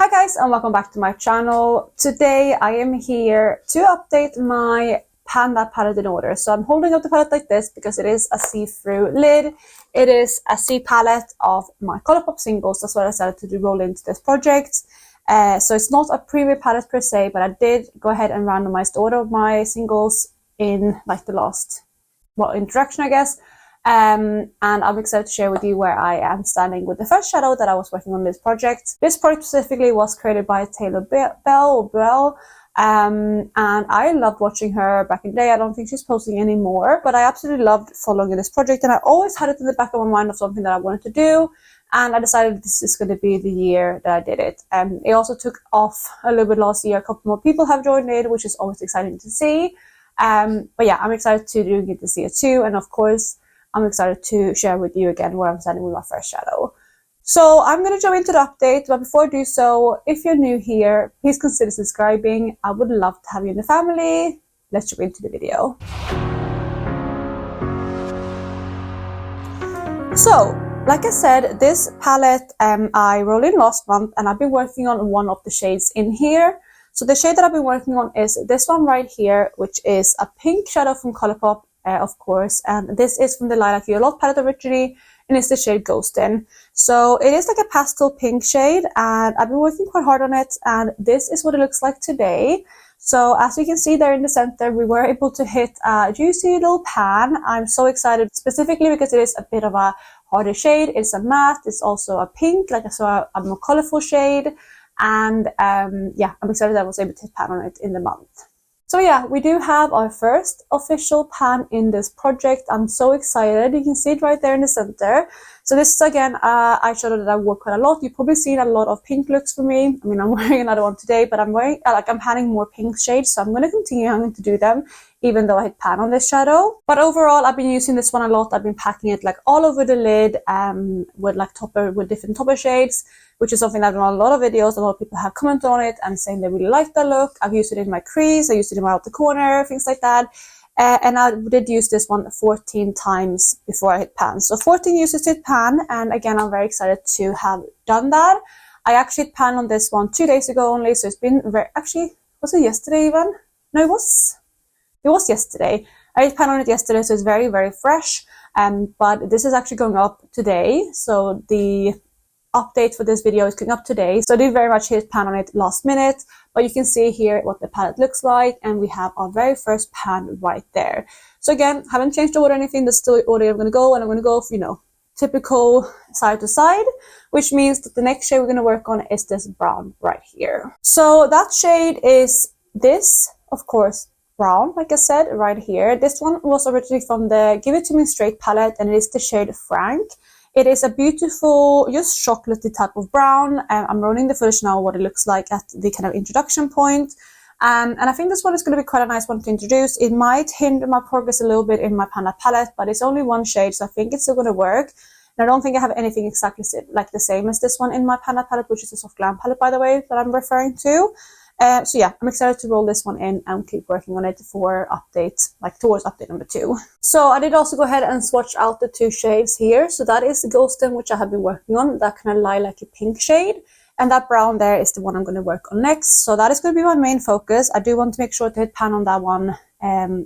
Hi guys, and welcome back to my channel. Today I am here to update my Panda palette in order. So I'm holding up the palette like this because it is a see-through lid. It is a C palette of my Colourpop singles. That's what I decided to roll into this project. So it's not a premium palette per se, but I did go ahead and randomize the order of my singles in like the last introduction, I guess. And I'm excited to share with you where I am standing with the first shadow that I was working on this project. This project specifically was created by Taylor Buell, and I loved watching her back in the day. I don't think she's posting anymore, but I absolutely loved following this project, and I always had it in the back of my mind of something that I wanted to do, and I decided this is going to be the year that I did it. It also took off a little bit last year. A couple more people have joined it, which is always exciting to see. But yeah, I'm excited to do it this year too, and of course I'm excited to share with you again where I'm standing with my first shadow. So I'm going to jump into the update, but before I do so, if you're new here, please consider subscribing. I would love to have you in the family. Let's jump into the video. So, like I said, this palette I rolled in last month, and I've been working on one of the shades in here. So the shade that I've been working on is this one right here, which is a pink shadow from Colourpop. Of course, and this is from the Lilac Violette palette originally, and it's the shade Ghostin'. So it is like a pastel pink shade, and I've been working quite hard on it, and this is what it looks like today. So as you can see there in the center, we were able to hit a juicy little pan. I'm so excited, specifically because it is a bit of a harder shade. It's a matte, it's also a pink, like a more colorful shade, and yeah, I'm excited that I was able to hit pan on it in the month. So yeah, we do have our first official pan in this project. I'm so excited. You can see it right there in the center. So this is again eyeshadow that I wore quite a lot. You've probably seen a lot of pink looks from me. I mean, I'm wearing another one today, but I'm wearing I'm panning more pink shades, so I'm going to continue having to do them, even though I hit pan on this shadow. But overall, I've been using this one a lot. I've been packing it like all over the lid, with like different topper shades, which is something I've done on a lot of videos. A lot of people have commented on it and saying they really like the look. I've used it in my crease, I used it in my outer corner, things like that. And I did use this one 14 times before I hit pan. So 14 uses to hit pan, and again, I'm very excited to have done that. I actually hit pan on this one 2 days ago only, so it's been actually, was it yesterday even? No, it was yesterday. I hit pan on it yesterday, so it's very, very fresh. But this is actually going up today, so the update for this video is going up today. So I did very much hit pan on it last minute, but you can see here what the palette looks like, and we have our very first pan right there. So again, haven't changed the order or anything. That's still the order I'm going to go, and I'm going to go for, you know, typical side to side, which means that the next shade we're going to work on is this brown right here. So that shade is this, of course, brown, like I said, right here. This one was originally from the Give It To Me Straight palette, and it is the shade Frank. It is a beautiful, just chocolatey type of brown. I'm rolling the footage now what it looks like at the kind of introduction point. And I think this one is going to be quite a nice one to introduce. It might hinder my progress a little bit in my Panda palette, but it's only one shade, so I think it's still going to work. And I don't think I have anything exactly like the same as this one in my Panda palette, which is a soft glam palette, by the way, that I'm referring to. So yeah, I'm excited to roll this one in and keep working on it for update, like towards update number 2. So I did also go ahead and swatch out the 2 shades here. So that is Ghostin', which I have been working on, that kind of lilac-y pink shade. And that brown there is the one I'm going to work on next. So that is going to be my main focus. I do want to make sure to hit pan on that one,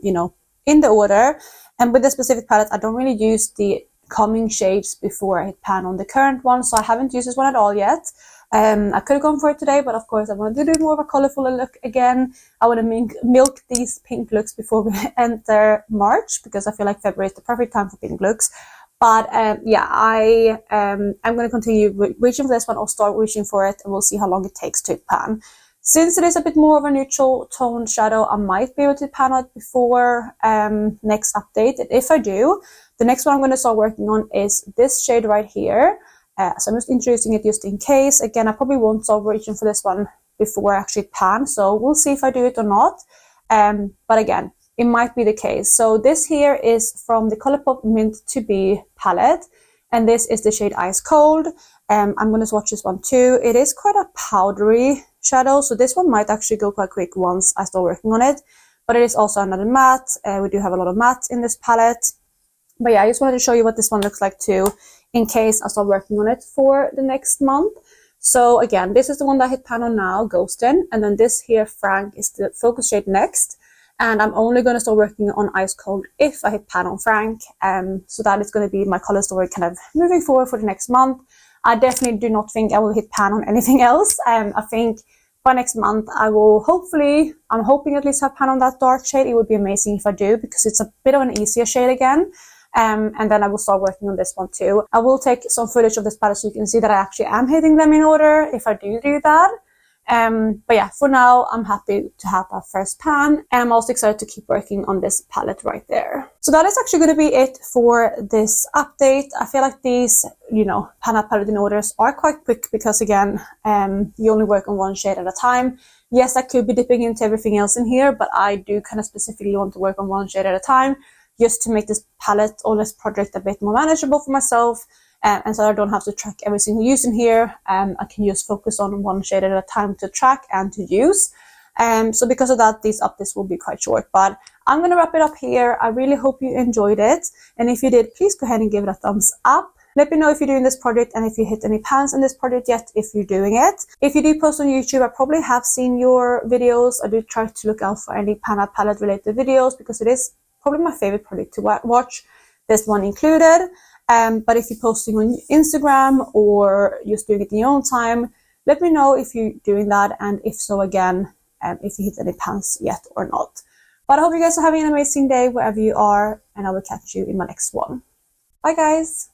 you know, in the order. And with this specific palette, I don't really use the coming shades before I hit pan on the current one. So I haven't used this one at all yet. I could have gone for it today, but of course I want to do more of a colorful look again. I want to milk these pink looks before we enter March, because I feel like February is the perfect time for pink looks. But yeah, I'm going to continue reaching for this one, or start reaching for it, and we'll see how long it takes to hit pan. Since it is a bit more of a neutral toned shadow, I might be able to pan it before next update. And if I do, the next one I'm going to start working on is this shade right here. So I'm just introducing it just in case. Again, I probably won't start reaching for this one before I actually pan, so we'll see if I do it or not. But again, it might be the case. So this here is from the Colourpop Mint To Be palette, and this is the shade Ice Cold. I'm going to swatch this one too. It is quite a powdery shadow, so this one might actually go quite quick once I start working on it. But it is also another matte. We do have a lot of mattes in this palette. But yeah, I just wanted to show you what this one looks like too, in case I start working on it for the next month. So again, this is the one that I hit pan on now, Ghostin, and then this here, Frank, is the focus shade next. And I'm only going to start working on Ice Cold if I hit pan on Frank. So that is going to be my color story kind of moving forward for the next month. I definitely do not think I will hit pan on anything else. I think by next month I will hopefully, I'm hoping at least have pan on that dark shade. It would be amazing if I do, because it's a bit of an easier shade again. And then I will start working on this one too. I will take some footage of this palette so you can see that I actually am hitting them in order if I do that. But yeah, for now, I'm happy to have that first pan, and I'm also excited to keep working on this palette right there. So that is actually going to be it for this update. I feel like these, pan palette in orders are quite quick because again, you only work on one shade at a time. Yes, I could be dipping into everything else in here, but I do kind of specifically want to work on one shade at a time just to make this palette or this project a bit more manageable for myself. And so I don't have to track every single use in here. I can just focus on one shade at a time to track and to use. So because of that, these updates will be quite short. But I'm going to wrap it up here. I really hope you enjoyed it. And if you did, please go ahead and give it a thumbs up. Let me know if you're doing this project and if you hit any pans in this project yet, if you're doing it. If you do post on YouTube, I probably have seen your videos. I do try to look out for any pan palette related videos because it is probably my favorite project to watch, this one included. But if you're posting on Instagram or just doing it in your own time, let me know if you're doing that, and if so, again, if you hit any pans yet or not. But I hope you guys are having an amazing day wherever you are, and I will catch you in my next one. Bye guys!